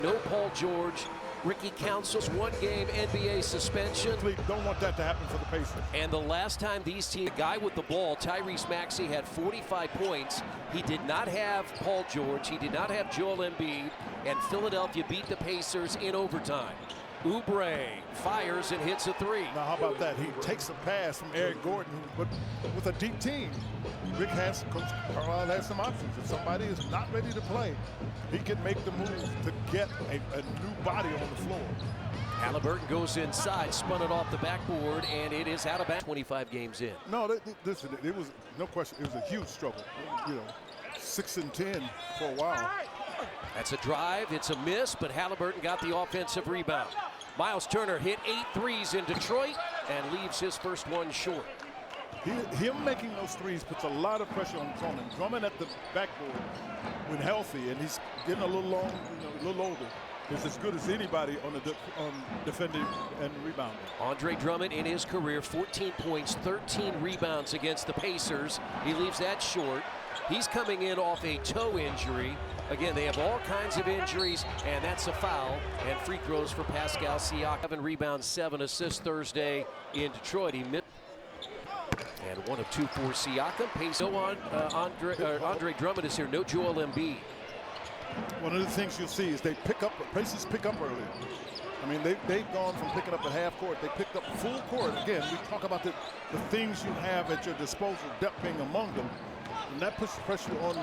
No Paul George. Ricky Council's one-game NBA suspension. Don't want that to happen for the Pacers. And the last time these teams, guy with the ball, Tyrese Maxey, had 45 points. He did not have Paul George. He did not have Joel Embiid. And Philadelphia beat the Pacers in overtime. Oubre fires and hits a three. Now, how about that? He takes a pass from Eric Gordon, but with a deep team. Coach Carlisle has some options. If somebody is not ready to play, he can make the move to get a new body on the floor. Haliburton goes inside, spun it off the backboard, and it is out of bounds. 25 games in. No, listen, it was no question. It was a huge struggle. 6-10 for a while. That's a drive. It's a miss, but Haliburton got the offensive rebound. Miles Turner hit 8 threes in Detroit and leaves his first one short. Him making those threes puts a lot of pressure on Drummond. Drummond at the backboard, when healthy, and he's getting a little long, a little older, is as good as anybody on the defending and rebounding. Andre Drummond in his career, 14 points, 13 rebounds against the Pacers. He leaves that short. He's coming in off a toe injury. Again, they have all kinds of injuries, and that's a foul. And free throws for Pascal Siakam. 7 rebounds, 7 assists Thursday in Detroit. He missed. And 1 of 2 for Siakam. Pace no on Andre Drummond is here. No Joel Embiid. One of the things you'll see is Pacers pick up early. I mean, they've gone from picking up at half court. They picked up full court. Again, we talk about the things you have at your disposal, depth being among them. And that puts pressure on.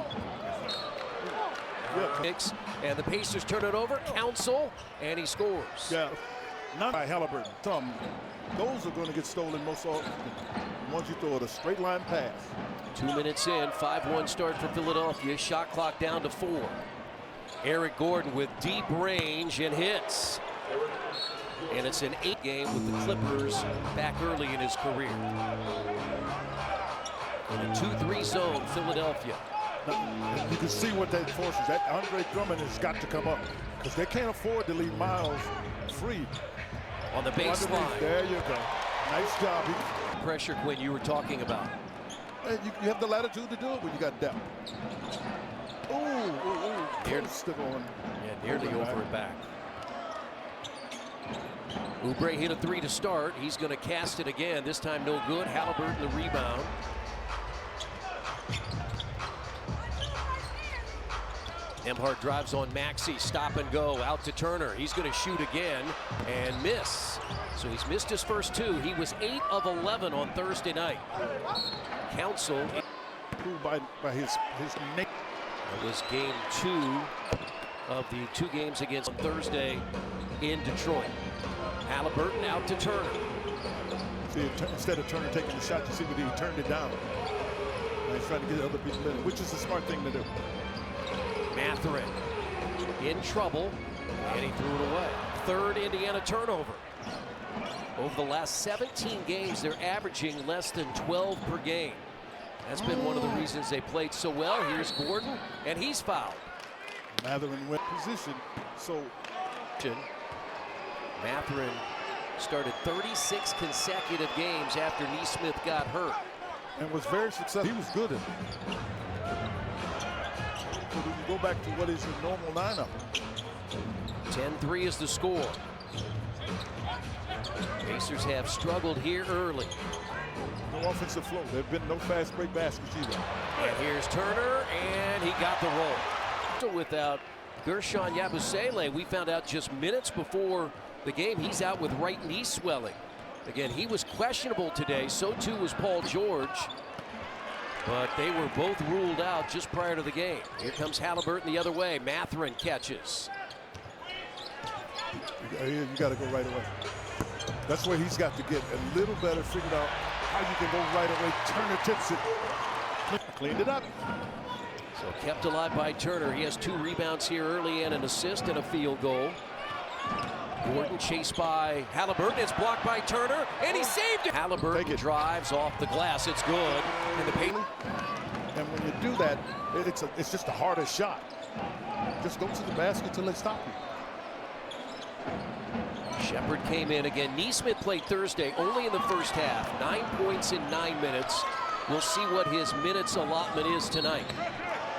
And the Pacers turn it over. Council, and he scores. Yeah, not by Haliburton. Those are going to get stolen most often. Once you throw it a straight line pass. 2 minutes in, 5-1 start for Philadelphia. Shot clock down to 4. Eric Gordon with deep range and hits. And it's an 8 game with the Clippers back early in his career. In a 2-3 zone, Philadelphia. You can see what that forces. That Andre Drummond has got to come up because they can't afford to leave Miles free. On the baseline. There you go. Nice job. Pressure, Quinn, you were talking about. You have the latitude to do it when you got depth. Nearly over and back. Oubre hit a 3 to start. He's going to cast it again. This time no good. Haliburton the rebound. Nembhard drives on Maxey, stop and go, out to Turner. He's going to shoot again and miss. So he's missed his first 2. He was 8 of 11 on Thursday night. Council. By his neck. It was game 2 of the 2 games against on Thursday in Detroit. Haliburton out to Turner. See, instead of Turner taking the shot, you see what he turned it down. And he's trying to get other people in, which is a smart thing to do. Mathurin in trouble, and he threw it away. 3rd Indiana turnover. Over the last 17 games, they're averaging less than 12 per game. That's been one of the reasons they played so well. Here's Gordon, and he's fouled. Mathurin went position, so. Mathurin started 36 consecutive games after Nesmith got hurt. And was very successful. He was good at it. So we can go back to what is your normal lineup. 10-3 is the score. Pacers have struggled here early. No offensive flow. There have been no fast break baskets either. And here's Turner, and he got the roll. Without Gershon Yabusele, we found out just minutes before the game he's out with right knee swelling. Again, he was questionable today. So too was Paul George. But they were both ruled out just prior to the game. Here comes Haliburton the other way. Mathurin catches. You got to go right away. That's where he's got to get a little better figured out how you can go right away. Turner tips it. Cleaned it up. So kept alive by Turner. He has 2 rebounds here early and an assist and a field goal. Gordon chased by Haliburton. It's blocked by Turner, and he saved it. Haliburton drives off the glass. It's good. And the paint. And when you do that, it's just a harder shot. Just go to the basket till they stop you. Shepherd came in again. Nesmith played Thursday only in the first half. 9 points in 9 minutes. We'll see what his minutes allotment is tonight.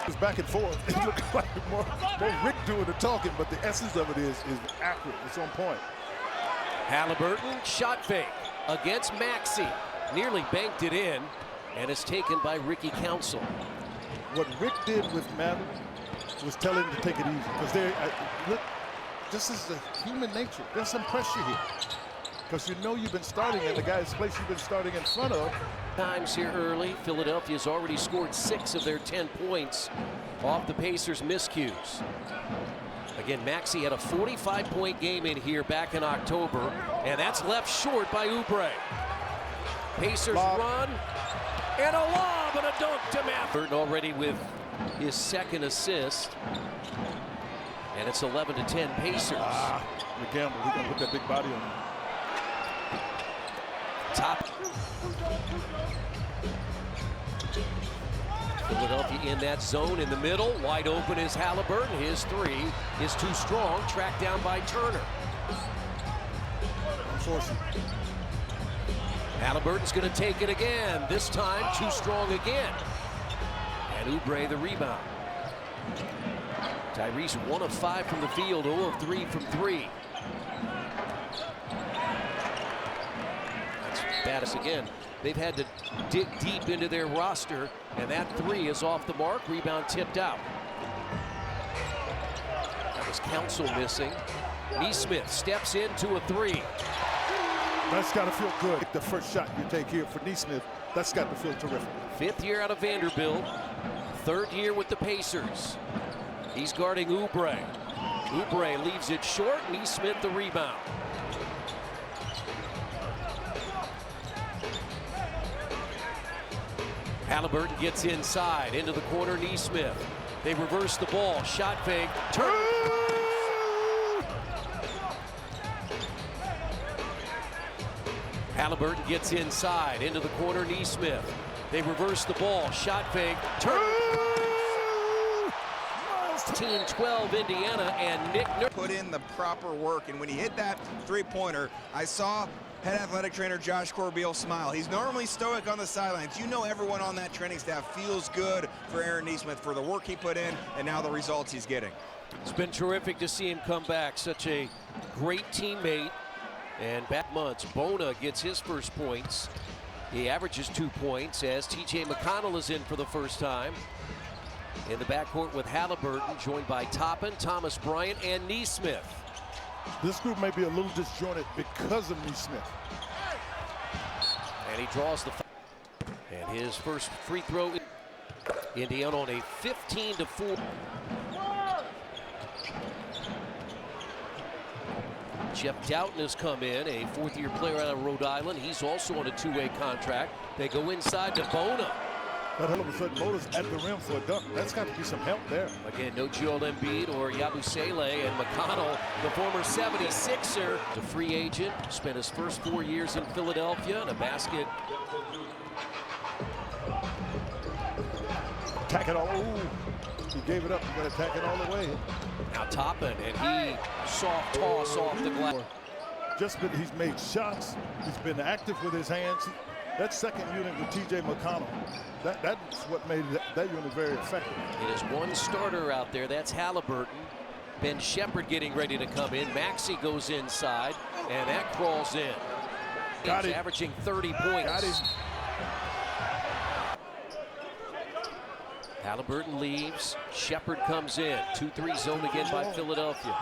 It's back and forth. It looks like more Rick doing the talking, but the essence of it is accurate. It's on point. Halliburton, shot fake against Maxey. Nearly banked it in, and it's taken by Ricky Council. What Rick did with Matherin was tell him to take it easy. Because look, this is the human nature. There's some pressure here. Because you know you've been starting in the guy's place you've been starting in front of. Times here early. Philadelphia's already scored 6 of their 10 points off the Pacers' miscues. Again, Maxey had a 45-point game in here back in October, and that's left short by Oubre. Pacers run, and a lob and a dunk to Matherin already with his second assist. And it's 11-10 Pacers. McGamble, he's going to put that big body on him. Top. Philadelphia in that zone in the middle. Wide open is Halliburton. His three is too strong. Tracked down by Turner. Unfortunately. Halliburton's going to take it again. This time too strong again. And Oubre the rebound. Tyrese 1 of 5 from the field, 0 of 3 from 3. That's Battis again. They've had to dig deep into their roster, and that 3 is off the mark. Rebound tipped out. That was Council missing. Nesmith steps into a 3. That's got to feel good. The first shot you take here for Nesmith, that's got to feel terrific. 5th year out of Vanderbilt, 3rd year with the Pacers. He's guarding Oubre. Oubre leaves it short. Nesmith the rebound. Halliburton gets inside into the corner. Nesmith. They reverse the ball. Shot fake. Turn. Halliburton gets inside into the corner. Nesmith. They reverse the ball. Shot fake. Turn. 13-12 Indiana, and Nick put in the proper work, and when he hit that three-pointer, I saw head athletic trainer Josh Corbeil smile. He's normally stoic on the sidelines. You know everyone on that training staff feels good for Aaron Nesmith for the work he put in and now the results he's getting. It's been terrific to see him come back. Such a great teammate. And back months, Bona gets his first points. He averages 2 points as T.J. McConnell is in for the first time. In the backcourt with Halliburton, joined by Toppin, Thomas Bryant, and Nesmith. This group may be a little disjointed because of Nesmith. And he draws the foul. And his first free throw. Indiana on a 15-4. Jeff Doughton has come in, a 4th-year player out of Rhode Island. He's also on a 2-way contract. They go inside to Bona. But all of a sudden, Bona's at the rim for a dunk. That's got to be some help there. Again, no Joel Embiid or Yabusele, and McConnell, the former 76er, the free agent, spent his first 4 years in Philadelphia, and a basket. Attack it all. Ooh, he gave it up. You got to attack it all the way. Now Toppin, and he soft toss off the glass. He's made shots. He's been active with his hands. That second unit with T.J. McConnell, that's what made that unit very effective. It is one starter out there. That's Halliburton. Ben Shepherd getting ready to come in. Maxey goes inside, and that crawls in. He's averaging 30 points. Got him. Halliburton leaves. Shepherd comes in. 2-3 zone again by Philadelphia.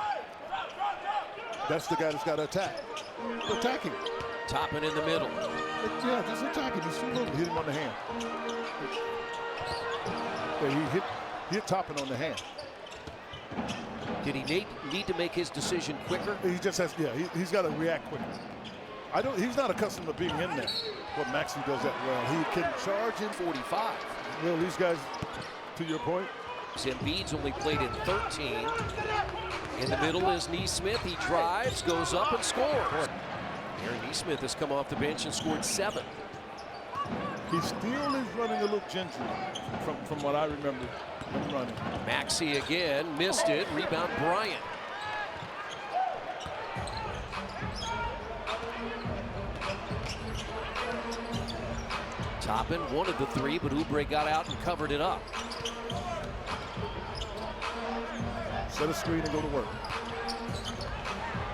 That's the guy that's got to attack. Attack him. Toppin in the middle. Yeah, just attack him. He's too little. Hit him on the hand. Yeah, he hit Toppin on the hand. Did he need to make his decision quicker? He just has, yeah, he's got to react quicker. He's not accustomed to being in there. But Maxey does that well. He can charge in 45. Well, these guys, to your point. Embiid's only played in 13. In the middle is Nesmith. He drives, goes up, and scores. Aaron Nesmith has come off the bench and scored 7. He still is running a little gingerly from what I remember him running. Maxey again, missed it. Rebound Bryant. Toppin wanted the 3, but Oubre got out and covered it up. Set a screen and go to work.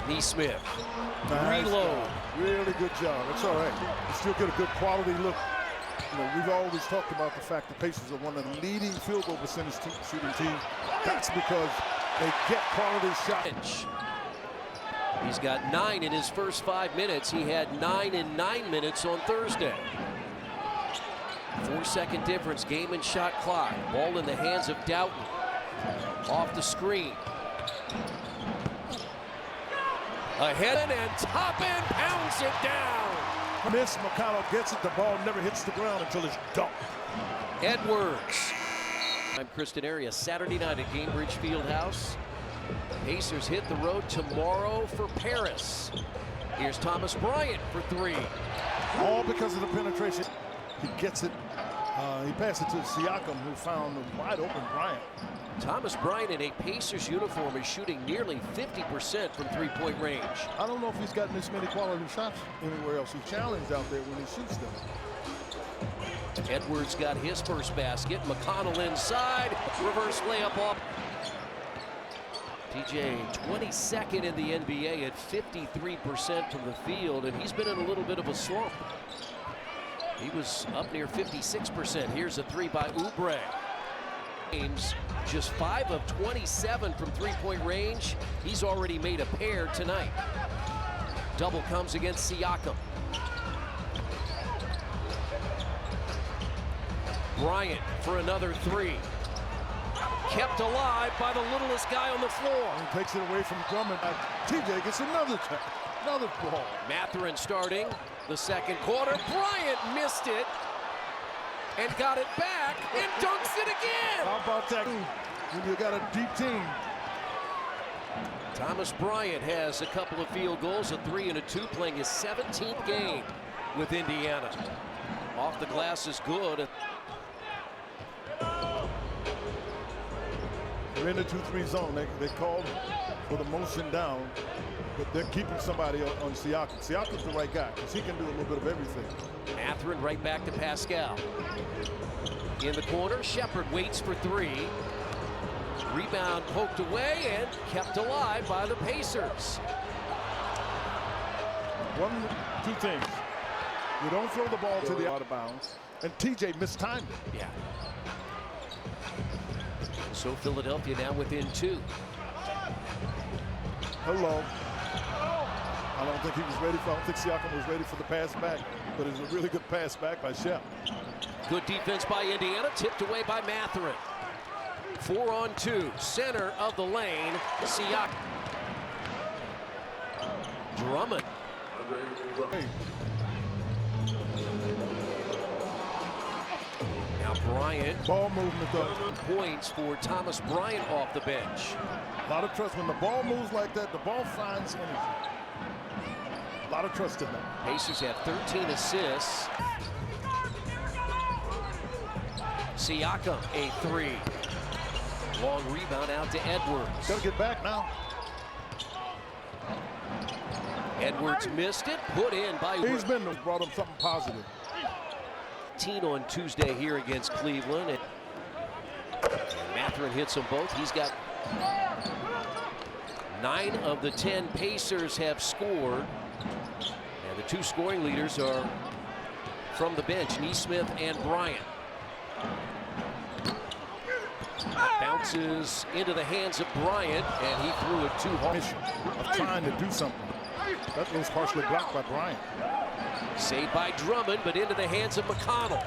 Neesmith. Nice Reload. job. Really good job. It's all right. You still get a good quality look. You know, we've always talked about the fact the Pacers are one of the leading field goal percentage shooting teams. That's because they get quality shots. He's got 9 in his first 5 minutes. He had 9 in 9 minutes on Thursday. 4-second difference, game and shot clock. Ball in the hands of Doughton. Off the screen. Ahead and Toppin pounds it down. Miss McConnell gets it. The ball never hits the ground until it's dunked. Edwards. I'm Kristen Arias. Saturday night at Gainbridge Fieldhouse. Pacers hit the road tomorrow for Paris. Here's Thomas Bryant for 3. All because of the penetration. He gets it. He passed it to Siakam, who found a wide open Bryant. Thomas Bryant in a Pacers uniform is shooting nearly 50% from three-point range. I don't know if he's gotten this many quality shots anywhere else. He's challenged out there when he shoots them. Edwards got his first basket. McConnell inside. Reverse layup off. TJ 22nd in the NBA at 53% from the field, and he's been in a little bit of a slump. He was up near 56%. Here's a 3 by Oubre. James just 5 of 27 from three-point range. He's already made a pair tonight. Double comes against Siakam. Bryant for another 3. Kept alive by the littlest guy on the floor. He takes it away from Drummond. TJ gets another ball. Mathurin starting the second quarter. Bryant missed it and got it back and dunks it again. How about that when you got a deep team? Thomas Bryant has a couple of field goals, a 3 and a 2, playing his 17th game with Indiana. Off the glass is good. They're in the 2-3 zone. They called for the motion down, but they're keeping somebody on Siakam. Siakam's the right guy because he can do a little bit of everything. Mathurin right back to Pascal. In the corner, Shepherd waits for 3. Rebound poked away and kept alive by the Pacers. 2 things. You don't throw the ball to the out of bounds, and TJ mistimed it. Yeah. So Philadelphia now within 2. Hello. I don't think he was ready for. I don't think Siakam was ready for the pass back, but it was a really good pass back by Shep. Good defense by Indiana, tipped away by Mathurin. 4 on 2, center of the lane, Siakam. Drummond. Hey. Now Bryant. Ball movement though. Points for Thomas Bryant off the bench. A lot of trust. When the ball moves like that, the ball finds energy. A lot of trust in that. Pacers have 13 assists. Siakam, a 3. Long rebound out to Edwards. Got to get back now. Edwards missed it, put in by He's brought him something positive. 18 on Tuesday here against Cleveland. And Mathurin hits them both. He's got 9 of the 10 Pacers have scored. And the 2 scoring leaders are from the bench, Neesmith and Bryant. Bounces into the hands of Bryant, and he threw it too hard. Mission of trying to do something. That was partially blocked by Bryant. Saved by Drummond, but into the hands of McConnell.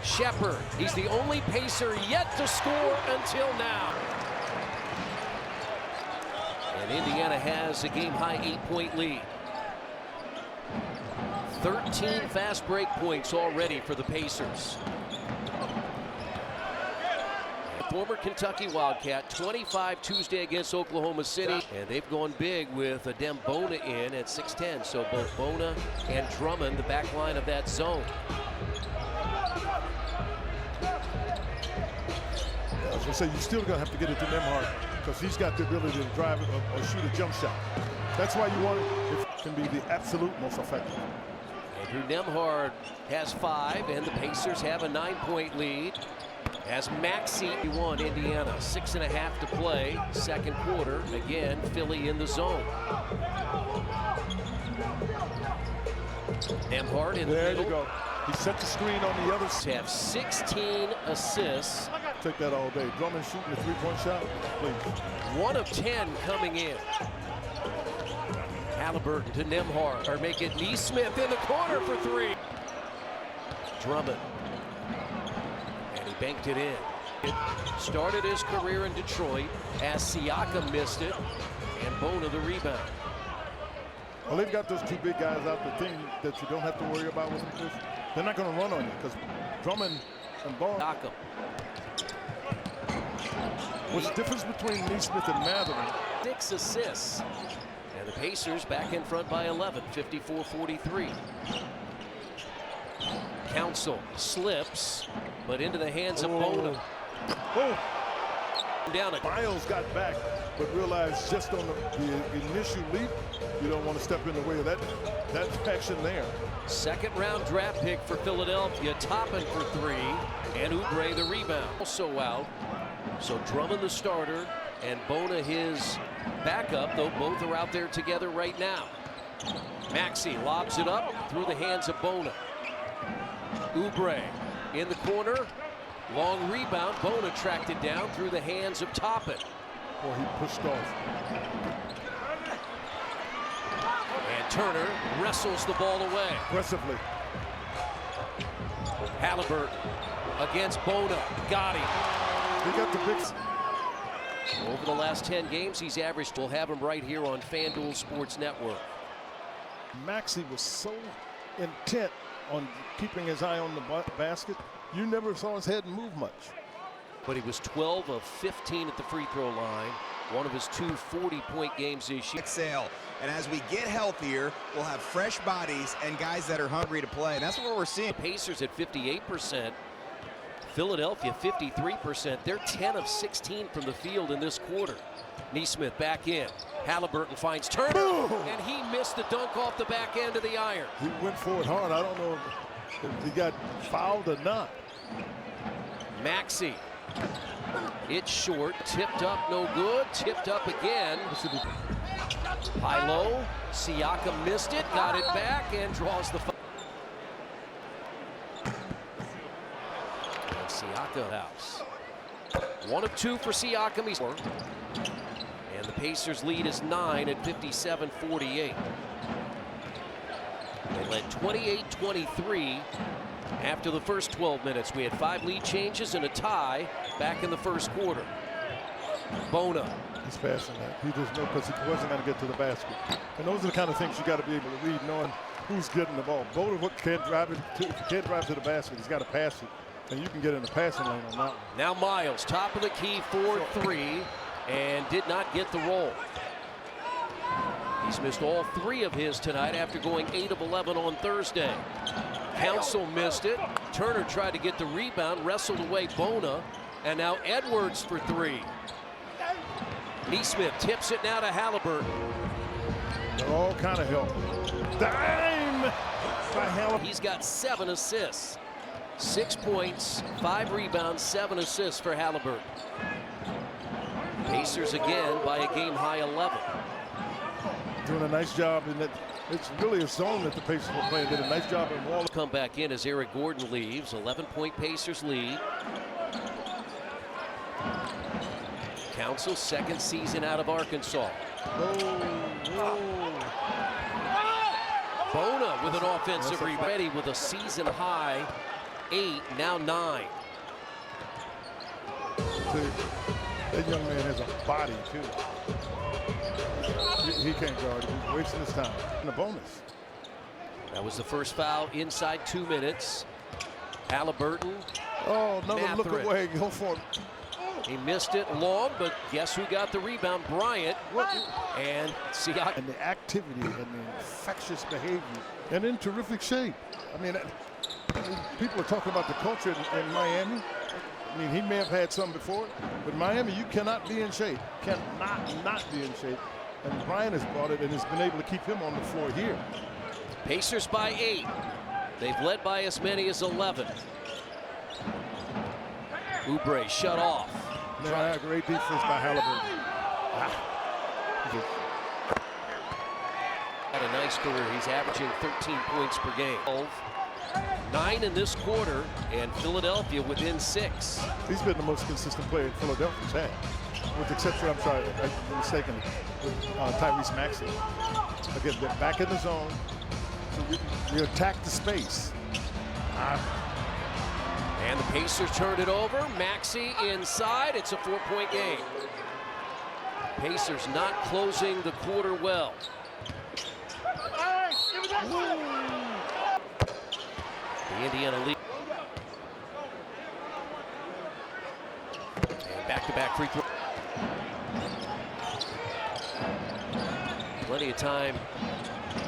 Shepherd, he's the only Pacer yet to score until now. And Indiana has a game-high 8-point lead. 13 fast break points already for the Pacers. Former Kentucky Wildcat, 25 Tuesday against Oklahoma City, and they've gone big with Adem Bona in at 6'10", so both Bona and Drummond, the back line of that zone. I was going to say, you're still going to have to get it to Nembhard because he's got the ability to drive it or shoot a jump shot. That's why you want it. It can be the absolute most effective. Andrew Nembhard has 5, and the Pacers have a 9-point lead. As Maxey won Indiana, 6.5 to play, second quarter. Again, Philly in the zone. Nembhard in the There middle. you go. He set the screen on the other side. Have 16 assists. Take that all day. Drummond shooting a three-point shot, please. 1 of 10 coming in. Halliburton to Nembhard, or make it Nesmith in the corner for 3. Drummond. And he banked it in. It started his career in Detroit as Siakam missed it, and Bona the rebound. Well, they've got those two big guys out. The thing that you don't have to worry about with them is they're not going to run on you because Drummond and Ball. Siakam. What's the difference between Nesmith and Mathurin? 6 assists. And the Pacers back in front by 11, 54-43. Council slips, but into the hands of Bona. Oh, Down a Miles got back, but realized just on the initial leap, you don't want to step in the way of that action there. second round draft pick for Philadelphia, Toppin for 3, and Oubre the rebound. Also out. So Drummond the starter and Bona his backup, though both are out there together right now. Maxey lobs it up through the hands of Bona. Oubre in the corner. Long rebound. Bona tracked it down through the hands of Toppin. Boy, he pushed off. And Turner wrestles the ball away. Aggressively. Halliburton against Bona. Got him. He got the big. Over the last 10 games, he's averaged. We'll have him right here on FanDuel Sports Network. Maxey was so intent on keeping his eye on the basket, you never saw his head move much. But he was 12 of 15 at the free throw line. One of his 2 40-point games this year. Exhale. And as we get healthier, we'll have fresh bodies and guys that are hungry to play. And that's what we're seeing. Pacers at 58%. Philadelphia 53%. They're 10 of 16 from the field in this quarter. Nesmith back in. Halliburton finds Turner. Boom! And he missed the dunk off the back end of the iron. He went for it hard. I don't know if he got fouled or not. Maxey. It's short. Tipped up, no good. Tipped up again. High low. Siakam missed it. Got it back and draws the foul. Siakam house. 1 of 2 for Siakam. He's and the Pacers lead is 9 at 57-48. They led 28-23 after the first 12 minutes. We had 5 lead changes and a tie back in the first quarter. Bona. He's passing that. He just knew because he wasn't going to get to the basket. And those are the kind of things you got to be able to read, knowing who's getting the ball. Bona can't drive it. If he can't drive to the basket, he's got to pass it. And you can get in the passing lane on that one. Now Miles, top of the key for 3, and did not get the roll. He's missed all 3 of his tonight after going 8 of 11 on Thursday. Council missed it. Turner tried to get the rebound, wrestled away Bona, and now Edwards for 3. Nesmith tips it now to Halliburton. They're all kind of help. Dime by Halliburton. He's got 7 assists. 6 points, 5 rebounds, 7 assists for Halliburton. Pacers again by a game-high 11. Doing a nice job in that. It's really a zone that the Pacers were playing. Did a nice job in wall. Come back in as Eric Gordon leaves. 11-point Pacers lead. Council, second season out of Arkansas. Bona with an offensive rebound. Ready with a season high 8, now 9. That young man has a body too. He can't guard it. He's wasting his time. And a bonus. That was the first foul inside 2 minutes. Halliburton. Oh, another Mathurin. look away. Go for it. He missed it long, but guess who got the rebound? Bryant. And Siakam. And the activity and the infectious behavior. And in terrific shape. I mean, people are talking about the culture in Miami. I mean, he may have had some before, but Miami, you cannot be in shape. Cannot not be in shape. And Bryant has brought it and has been able to keep him on the floor here. Pacers by 8. They've led by as many as 11. Oubre shut off. Yeah, great defense by Halliburton. Had a nice career. He's averaging 13 points per game. 9 in this quarter, and Philadelphia within 6. He's been the most consistent player Philadelphia's had, with the exception, I'm sorry, I'm mistaken, with Tyrese Maxey. Again, they're back in the zone, so you attack the space. And the Pacers turned it over. Maxey inside. It's a 4-point game. Pacers not closing the quarter well. The Indiana lead. And back-to-back free throw. Plenty of time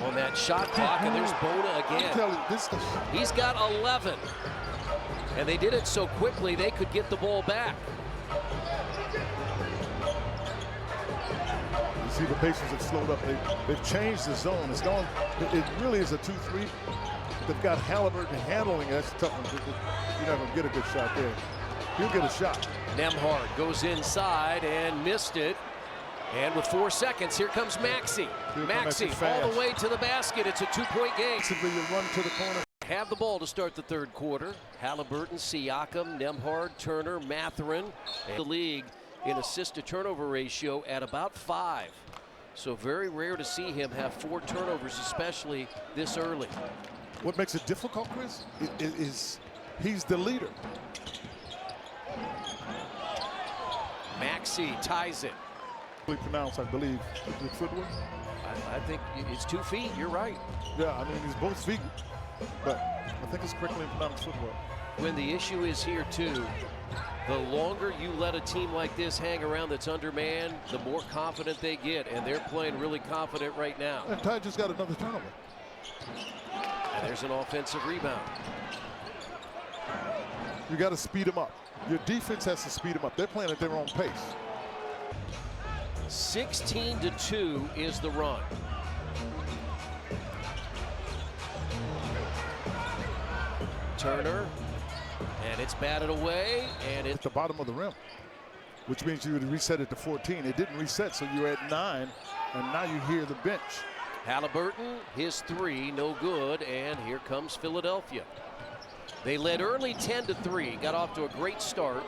on that shot clock, and there's Bona again. He's got 11. And they did it so quickly they could get the ball back. You see the Pacers have slowed up. They've changed the zone. It's gone. It really is a 2-3. They've got Halliburton handling it. That's a tough one. You're not going to get a good shot there. He'll get a shot. Nembhard goes inside and missed it. And with 4 seconds, here comes Maxey. Maxey all the way to the basket. It's a 2-point game. Simply you run to the corner. Have the ball to start the third quarter. Halliburton, Siakam, Nembhard, Turner, Mathurin. And the league in assist-to-turnover ratio at about 5. So very rare to see him have 4 turnovers, especially this early. What makes it difficult, Chris, is he's the leader. Maxey ties it. Really pronounced, I believe, with footwork. I think it's 2 feet. You're right. Yeah, I mean, he's both feet. But I think it's correctly pronounced footwork. When the issue is here, too, the longer you let a team like this hang around that's undermanned, the more confident they get. And they're playing really confident right now. And Ty just got another turnover. And there's an offensive rebound. You got to speed them up. Your defense has to speed them up. They're playing at their own pace. 16-2 is the run. Turner, and it's batted away, and it's at the bottom of the rim, which means you would reset it to 14. It didn't reset, so you're at 9, and now you hear the bench. Halliburton, his 3, no good, and here comes Philadelphia. They led early 10-3, got off to a great start.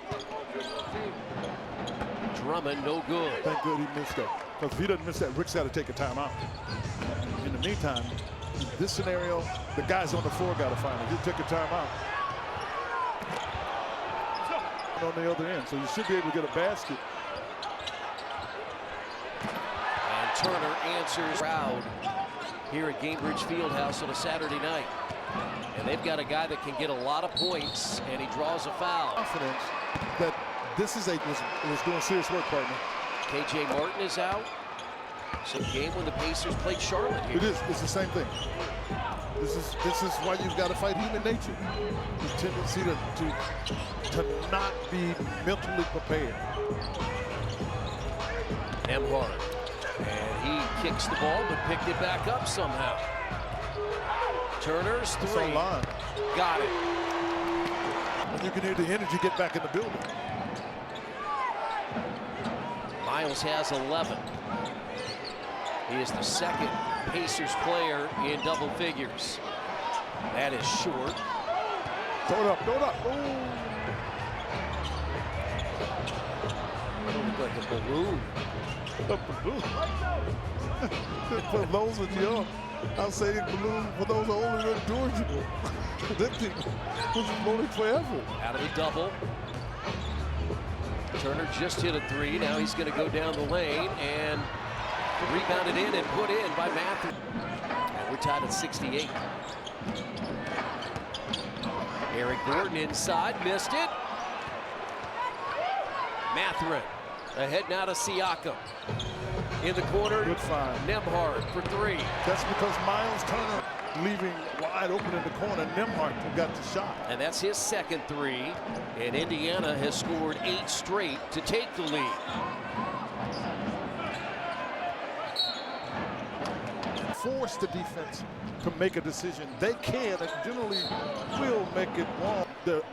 Drummond, no good. Thank God he missed that, because if he doesn't miss that, Rick's got to take a timeout. In the meantime, in this scenario, the guys on the floor got to find it. He'll take a timeout. On the other end, so you should be able to get a basket. And Turner answers crowd here at Gainbridge Fieldhouse on a Saturday night. And they've got a guy that can get a lot of points, and he draws a foul. Confidence that this is was doing serious work, partner. KJ Martin is out. So game when the Pacers played Charlotte here. It is. It's the same thing. This is why you've got to fight human nature. The tendency to not be mentally prepared. Nembhard. And he kicks the ball, but picked it back up somehow. Turner's 3. Line. Got it. And you can hear the energy get back in the building. Miles has 11. He is the second Pacers player in double figures. That is short. Throw it up, throw it up. Ooh. It'll look like a balloon. A balloon. For those that are young, I'll say balloon. For those older than Georgia, them people was floating forever. Out of the double. Turner just hit a 3. Now he's going to go down the lane and rebounded in and put in by Matthew. And we're tied at 68. Eric Gordon inside, missed it. Mathurin ahead now to Siakam. In the corner, Good find. Nembhard for 3. That's because Miles Turner leaving wide open in the corner. Nembhard got the shot. And that's his second 3. And Indiana has scored 8 straight to take the lead. Force the defense to make a decision. They can and generally will make it wrong.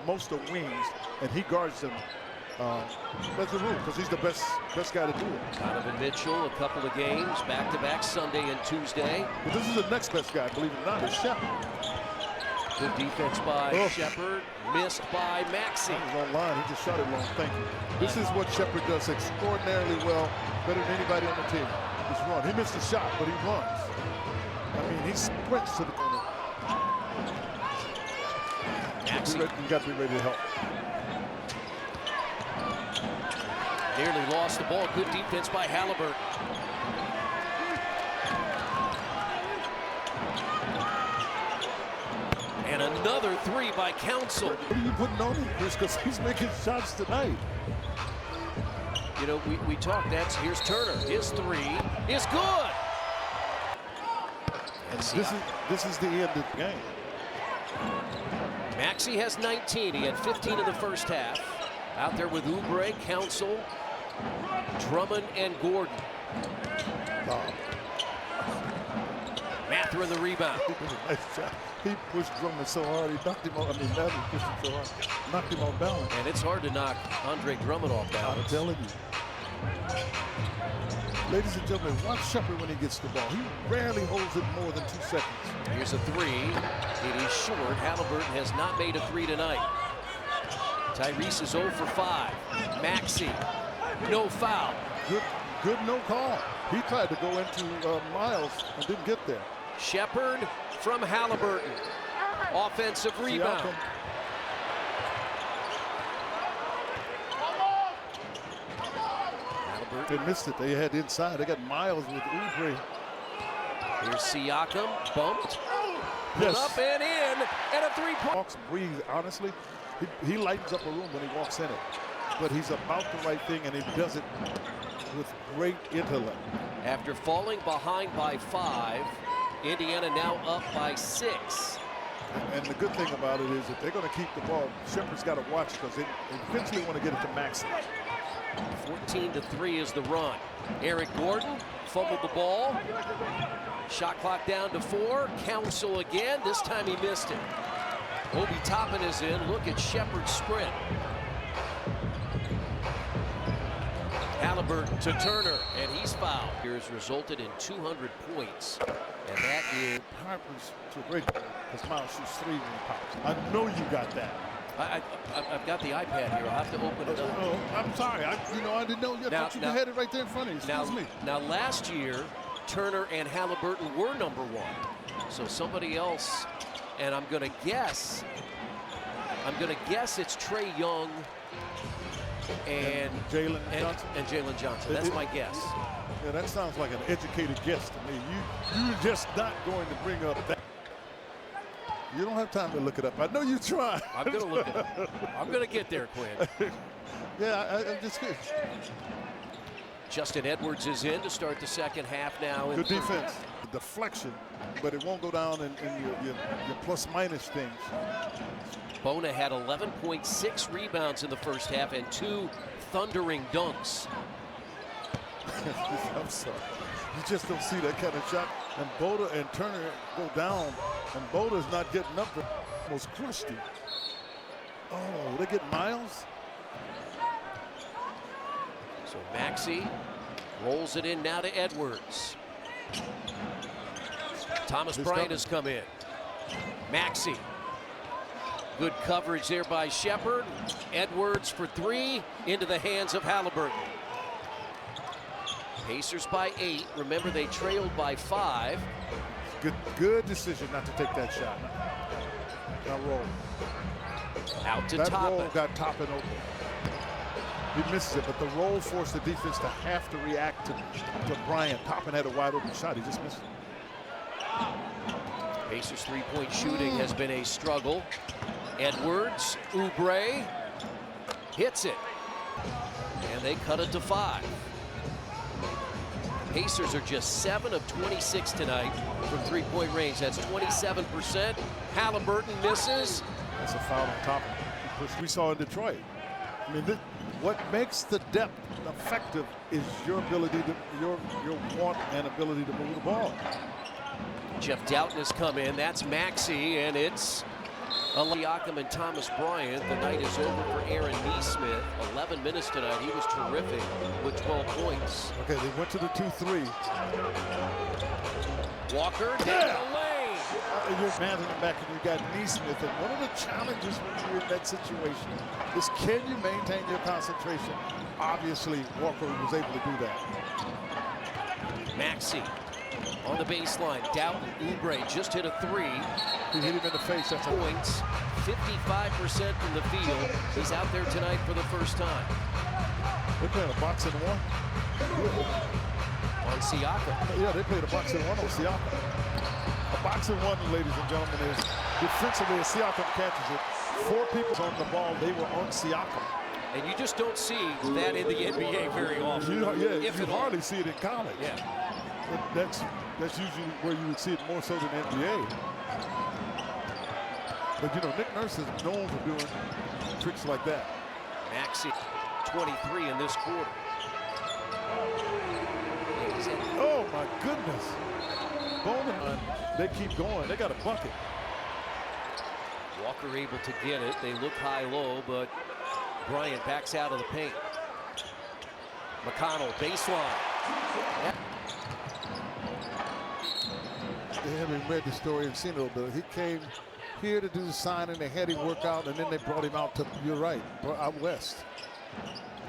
most of wings, and he guards them. That's the rule, because he's the best guy to do it. Donovan Mitchell, a couple of games, back-to-back Sunday and Tuesday. But this is the next best guy, believe it or not, is Sheppard. Good defense by Sheppard, missed by Maxey. He was online, he just shot it long. Thank you. This is what Sheppard does extraordinarily well, better than anybody on the team. Just run. He missed a shot, but he runs. I mean, he sprints to the corner. Maxey. You got to be ready to help. Nearly lost the ball. Good defense by Halliburton. And another three by Council. What are you putting on him, Chris? Because he's making shots tonight. You know, we talked. Here's Turner. His three is good. And this is the end of the game. Maxey has 19. He had 15 in the first half. Out there with Oubre, Council, Drummond, and Gordon. Mather in the rebound. Nice shot. He pushed Drummond so hard, he knocked him off. I mean, Mather pushed him so hard, knocked him off balance. And it's hard to knock Andre Drummond off balance. I'm telling you. Ladies and gentlemen, watch Sheppard when he gets the ball. He rarely holds it more than 2 seconds. Here's a three. It is short. Halliburton has not made a three tonight. Tyrese is 0 for 5. Maxey, no foul. Good no call. He tried to go into Miles and didn't get there. Sheppard from Halliburton. Offensive rebound. They missed it. They had inside. They got Miles with Oubre. Here's Siakam, bumped, Yes. up and in, and a three-point. Walks, breathe, honestly. He lightens up a room when he walks in it. But he's about the right thing, and he does it with great intellect. After falling behind by 5, Indiana now up by 6. And the good thing about it is that they're going to keep the ball. Sheppard's got to watch because they eventually want to get it to Maxey. 14-3 is the run. Eric Gordon fumbled the ball. Shot clock down to 4. Council again. This time he missed it. Obi Toppin is in. Look at Sheppard's sprint. Halliburton to Turner, and he's fouled. Here's resulted in 200 points. And that is... Harper's to a great goal because Miles shoots 3 when he pops. I know you got that. I've got the iPad here. I'll have to open it up. Oh, I'm sorry. I didn't know. I thought you had it right there in front of you. Excuse me. Now, last year, Turner and Halliburton were number 1. So somebody else, and I'm going to guess it's Trae Young and Jalen Johnson. And Jalen Johnson. That's my guess. Yeah, that sounds like an educated guess to me. You're just not going to bring up that. You don't have time to look it up. I know you try. I'm going to look it up. I'm going to get there, Quinn. Yeah, I'm just kidding. Justin Edwards is in to start the second half now. Good defense. Deflection, but it won't go down in your plus-minus things. Bona had 11.6 rebounds in the first half and 2 thundering dunks. I'm sorry. You just don't see that kind of shot. And Boda and Turner go down, and Boda's not getting up there. Almost crushed him. Oh, they get Miles? So Maxey rolls it in now to Edwards. Thomas Bryant has come in. Maxey. Good coverage there by Sheppard. Edwards for 3 into the hands of Halliburton. Pacers by 8. Remember, they trailed by 5. Good decision not to take that shot. Now roll. Out to That Toppin. roll got Toppin open. He misses it, but the roll forced the defense to have to react to Bryant. Toppin had a wide open shot. He just missed it. Pacers three-point shooting has been a struggle. Edwards, Oubre hits it. And they cut it to 5. Pacers are just 7 of 26 tonight from three-point range. That's 27%. Halliburton misses. That's a foul on Toppin. We saw in Detroit. I mean, what makes the depth effective is your ability to, your want and ability to move the ball. Jeff Doughton has come in. That's Maxey, and it's Siakam and Thomas Bryant. The night is over for Aaron Nesmith. 11 minutes tonight. He was terrific with 12 points. Okay, they went to the 2-3. Walker down the lane. You're managing them back, and you got Nesmith. And one of the challenges when you're in that situation is, can you maintain your concentration? Obviously, Walker was able to do that. Maxey on the baseline. Doughton, Oubre just hit a three. He hit him in the face. That's Points, 55% from the field. He's out there tonight for the first time. They're playing a boxing one. On Siakam. Yeah, they played a boxing one on Siakam. A boxing one, ladies and gentlemen, is defensively as Siakam catches it. 4 people on the ball. They were on Siakam. And you just don't see that in the NBA very often. You hardly see it in college. Yeah. That's usually where you would see it more so than NBA. But you know, Nick Nurse is known for doing tricks like that. Maxey, 23 in this quarter. Oh my goodness. Bowman, they keep going. They got a bucket. Walker able to get it. They look high-low, but Bryant backs out of the paint. McConnell, baseline. They haven't read the story and seen it a little bit. He came here to do the signing. They had him work out, and then they brought him out to, you're right, out west.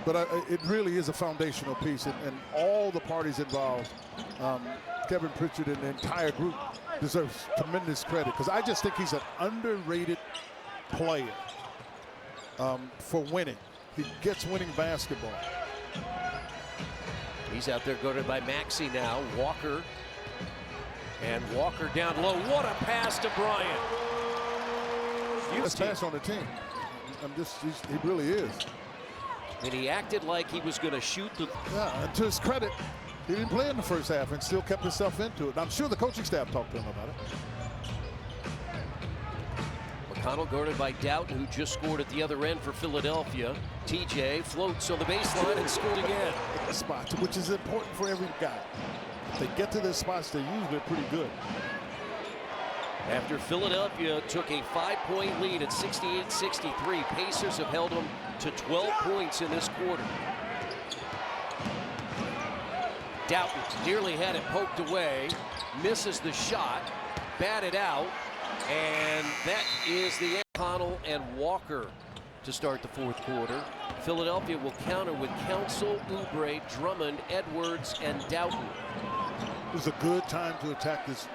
But it really is a foundational piece, and all the parties involved, Kevin Pritchard and the entire group, deserves tremendous credit, because I just think he's an underrated player for winning. He gets winning basketball. He's out there guarded by Maxey now. Walker. And Walker down low. What a pass to Bryant. Best pass on the team. He really is. And he acted like he was going to shoot the... Yeah, and to his credit, he didn't play in the first half and still kept himself into it. And I'm sure the coaching staff talked to him about it. McConnell guarded by Doughton, who just scored at the other end for Philadelphia. TJ floats on the baseline and scored again. Spots, which is important for every guy. If they get to their spots, they're usually pretty good. After Philadelphia took a 5-point lead at 68-63, Pacers have held them to 12 points in this quarter. Doughton nearly had it poked away, misses the shot, batted out, and that is the McConnell and Walker to start the fourth quarter. Philadelphia will counter with Council, Oubre, Drummond, Edwards, and Doughton. It was a good time to attack this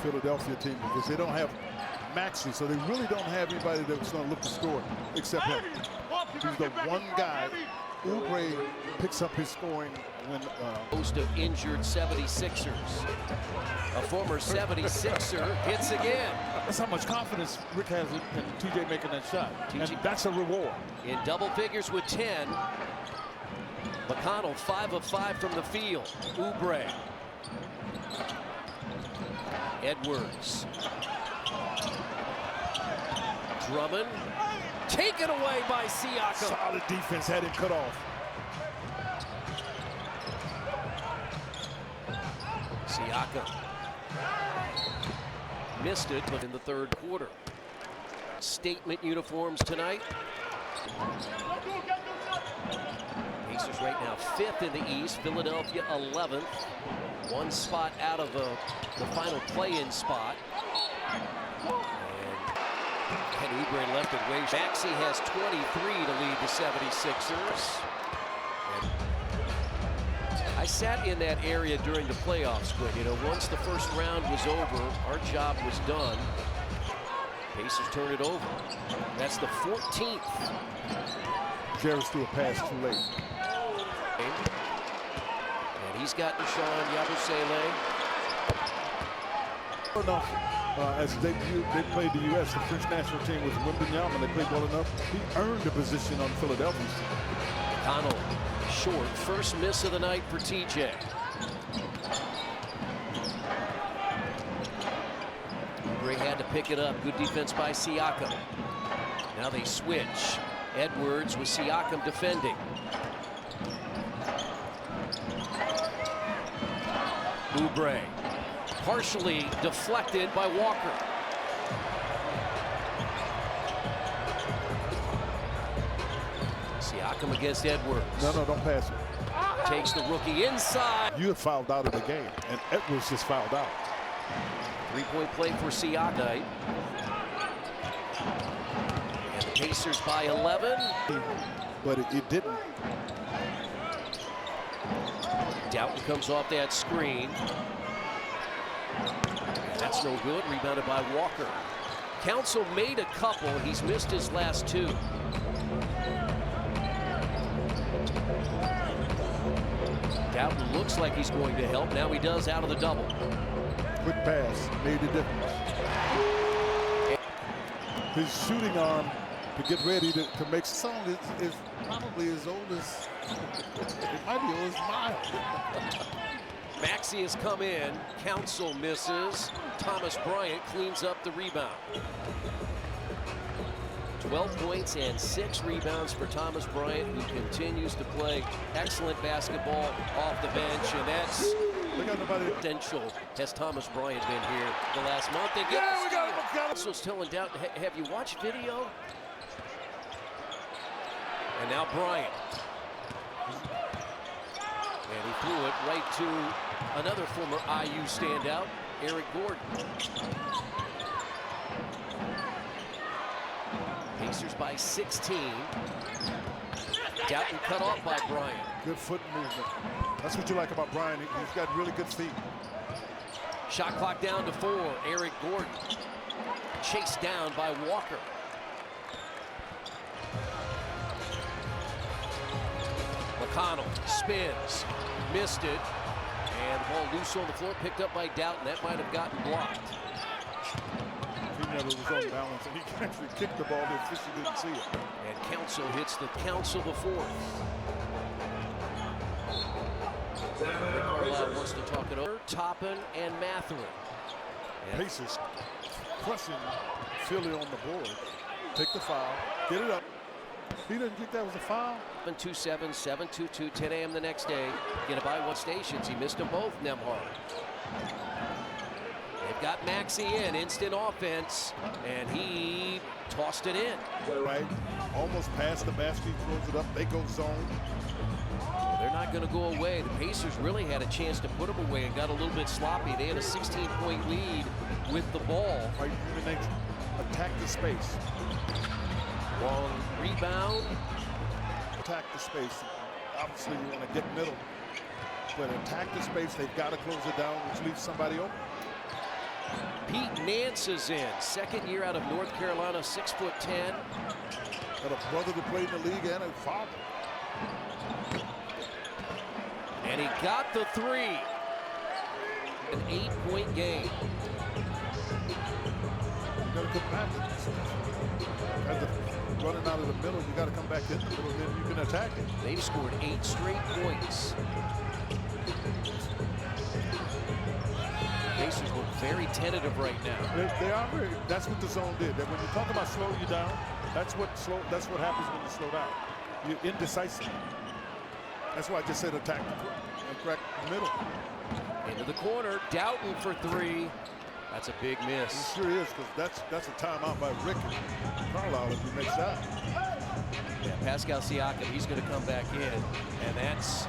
Philadelphia team because they don't have Maxey, so they really don't have anybody that's going to look to score except him. He's the one guy. Oubre picks up his scoring when... Host of injured 76ers. A former 76er hits again. That's how much confidence Rick has in TJ making that shot. And that's a reward. In double figures with 10. McConnell 5 of 5 from the field. Oubre. Edwards. Drummond. Taken away by Siakam. Solid defense, had him cut off. Siakam. Missed it, but in the third quarter. Statement uniforms tonight. Pacers right now 5th in the East. Philadelphia 11th. One spot out of the final play-in spot. And Oubre left it way. Maxey has 23 to lead the 76ers. And I sat in that area during the playoffs, but you know, once the first round was over, our job was done. Pacers turn it over. That's the 14th. Jarris threw a pass too late. And he's got Deshaun Yabusele. Enough. As they played the U.S., the French national team was Wembanyama, and they played well enough. He earned a position on Philadelphia's team. McConnell short. First miss of the night for TJ. Oubre had to pick it up. Good defense by Siakam. Now they switch. Edwards with Siakam defending. Oubre. Partially deflected by Walker. Siakam against Edwards. No, don't pass it. Takes the rookie inside. You have fouled out of the game, and Edwards just fouled out. Three-point play for Siakam. And the Pacers by 11. But it didn't. Doughton comes off that screen. That's no good. Rebounded by Walker. Council made a couple. He's missed his last two. Doughton looks like he's going to help. Now he does out of the double. Quick pass made the difference. His shooting arm to get ready to make song is probably as old as it might be old as mine. Maxey has come in. Council misses. Thomas Bryant cleans up the rebound. 12 points and 6 rebounds for Thomas Bryant, who continues to play excellent basketball off the bench, and that's potential has Thomas Bryant been here the last month. And Yeah, we got him. Council's telling Doughton, have you watched video? And now Bryant. And he threw it right to another former IU standout, Eric Gordon. Pacers by 16. Doughton cut off by Bryant. Good foot movement. That's what you like about Bryant. He's got really good feet. Shot clock down to 4. Eric Gordon chased down by Walker. McConnell spins, missed it, and the ball loose on the floor, picked up by Doughton. That might have gotten blocked. He never was on balance, and he actually kicked the ball. The official didn't see it. And Council hits the Council the fourth. Rick Carlisle wants to talk it over. Toppin and Mathurin. Pacers pressing Philly on the board. Take the foul, get it up. He didn't think that was a foul. 7-2-7, 7-2-2, 10 a.m. the next day. Get it by what stations? He missed them both, Nembhard. They've got Maxey in, instant offense, and he tossed it in. Right, almost past the basket, he throws it up, they go zone. Well, they're not going to go away. The Pacers really had a chance to put them away and got a little bit sloppy. They had a 16-point lead with the ball. Right, and they attack the space. Long rebound. Attack the space. Obviously, you want to get middle. But attack the space, they've got to close it down, which leaves somebody open. Pete Nance is in. Second year out of North Carolina, 6'10". Got a brother to play in the league and a father. And he got the three. An 8-point game. You got to come back. As running out of the middle, you got to come back in the middle, then you can attack it. They've scored 8 straight points. Pacers look very tentative right now. They are very. That's what the zone did. That when you talk about slowing you down, that's what happens when you slow down. You're indecisive. That's why I just said attack and crack the middle. Into the corner, Doughton for 3. That's a big miss. It sure is, because that's a timeout by Rick Carlisle if he makes that. Yeah, Pascal Siakam, he's going to come back in, and that's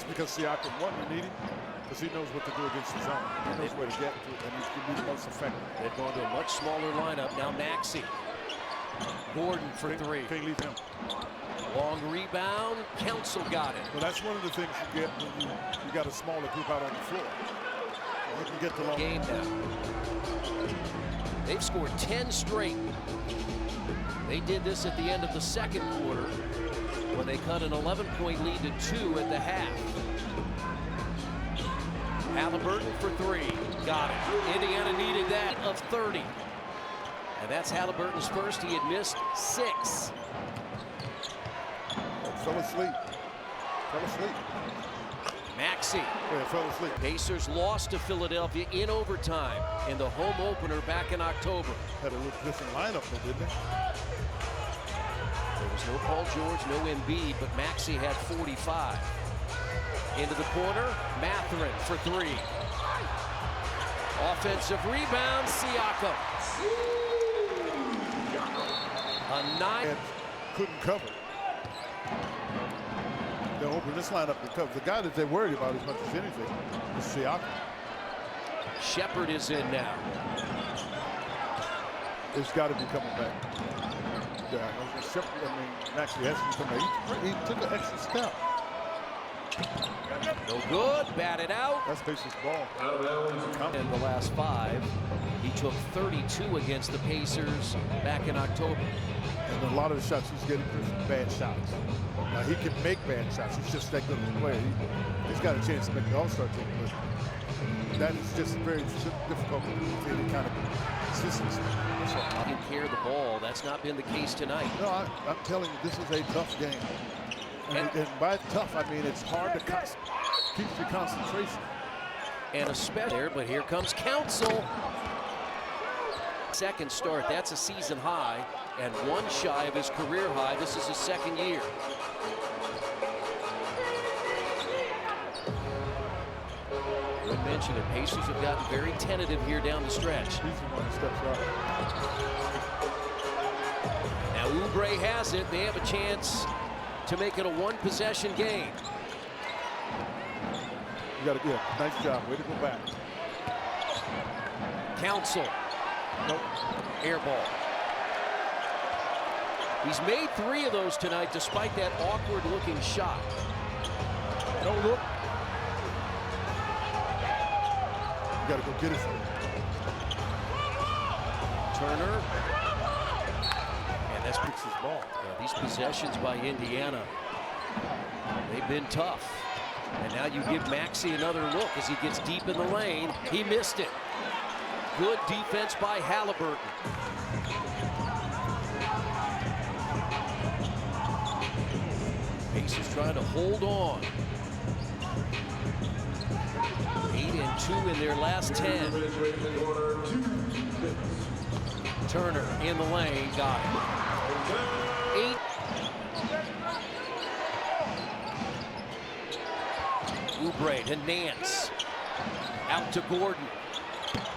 because Siakam, one, you need him, because he knows what to do against the zone. He knows where to get to, and he's going to be the most effective. They've gone to a much smaller lineup. Now Maxey. Gordon for 3. Can't leave him. Long rebound. Council got it. Well, that's one of the things you get when you got a smaller group out on the floor. You can get the long Game now. They've scored 10 straight. They did this at the end of the second quarter when they cut an 11-point lead to 2 at the half. Halliburton for 3. Got it. Indiana needed that of 30. And that's Halliburton's first. He had missed 6. Fell asleep. Maxey. Yeah, fell asleep. Pacers lost to Philadelphia in overtime in the home opener back in October. Had a little different lineup, though, didn't they? There was no Paul George, no Embiid, but Maxey had 45. Into the corner, Mathurin for 3. Offensive rebound, Siakam. A 9. couldn't cover. They're hoping this lineup can cover. The guy that they're worried about as much as anything is Siakam. Shepherd is in now. It's got to be coming back. Yeah, Shepherd, I mean, actually has to be coming back. He took an extra step. No good, batted out. That's Pacers ball. In the last 5, he took 32 against the Pacers back in October. And a lot of the shots he's getting are bad shots. Now, he can make bad shots. He's just that good of a player. He's got a chance to make the All-Star team, but that is just very difficult to do with any kind of consistency. Taking care of the ball. That's not been the case tonight. No, I'm telling you, this is a tough game. And by tough, I mean it's hard to keep your concentration. And especially there, but here comes Council. Second start, that's a season high, and 1 shy of his career high. This is his 2nd year. We mentioned it, Pacers have gotten very tentative here down the stretch. He's the one that steps out. Now Oubre has it. They have a chance to make it a 1-possession game. You got to get a nice job. Way to go back. Council. Nope. Air ball. He's made 3 of those tonight despite that awkward-looking shot. No look. You got to go get it from him. Turner. And that's Picks his ball. Yeah, these possessions by Indiana, they've been tough. And now you give Maxey another look as he gets deep in the lane. He missed it. Good defense by Halliburton. Pacers trying to hold on. 8 and 2 in their last 10. Turner in the lane, got it. 8. Oubre to Nance. Out to Gordon.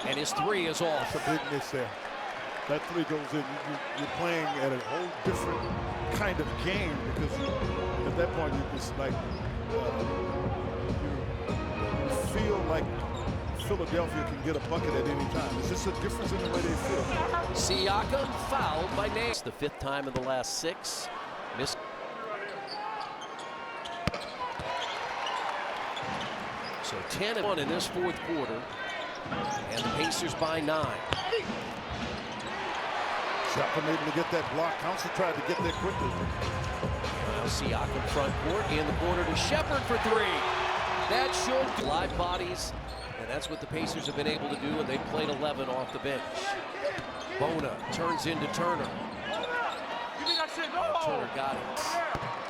And his 3 is off. That's a big miss there. That 3 goes in. You're playing at a whole different kind of game because at that point you just like you feel like Philadelphia can get a bucket at any time. It's just a difference in the way they feel. Siakam fouled by Nance. The 5th time in the last 6. Missed. So 10 and 1 in this 4th quarter. And the Pacers by 9. Siakam able to get that block. Council tried to get there quickly. Now Siakam front court in the corner to Shepherd for 3. That should live bodies, and that's what the Pacers have been able to do, and they've played 11 off the bench. Bona turns into Turner. Turner got it.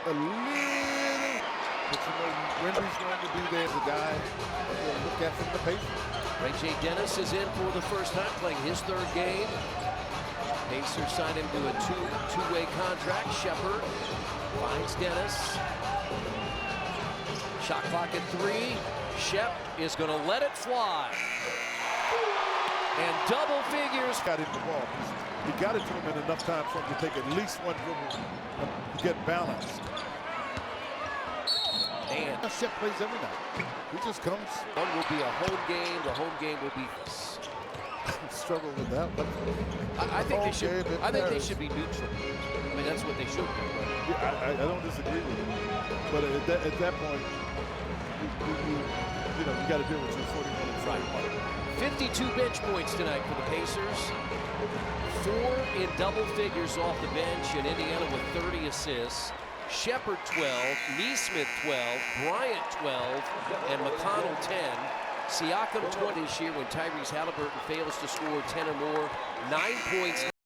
A little, but you know, Wemby's going to be there as a guy to look at from the Pacers. Ray J. Dennis is in for the first time, playing his 3rd game. Pacers signed him to a two-way contract. Shepherd finds Dennis. Shot clock at 3. Shep is going to let it fly. And double figures. Got it the ball. He got it to him in enough time for him to take at least 1 dribble and get balanced. And Shep plays every night. He just comes. one will be a home game. The home game will be. Struggle with that, but I think they should. I think they should be neutral. I mean, that's what they should do. Yeah, I don't disagree with you. But at that point, you got to deal with your 41 and 41. 52 bench points tonight for the Pacers. 4 in double figures off the bench, and Indiana with 30 assists. Shepherd 12, Nesmith 12, Bryant 12, and McConnell 10. Siakam 20 this year when Tyrese Halliburton fails to score 10 or more. 9 points.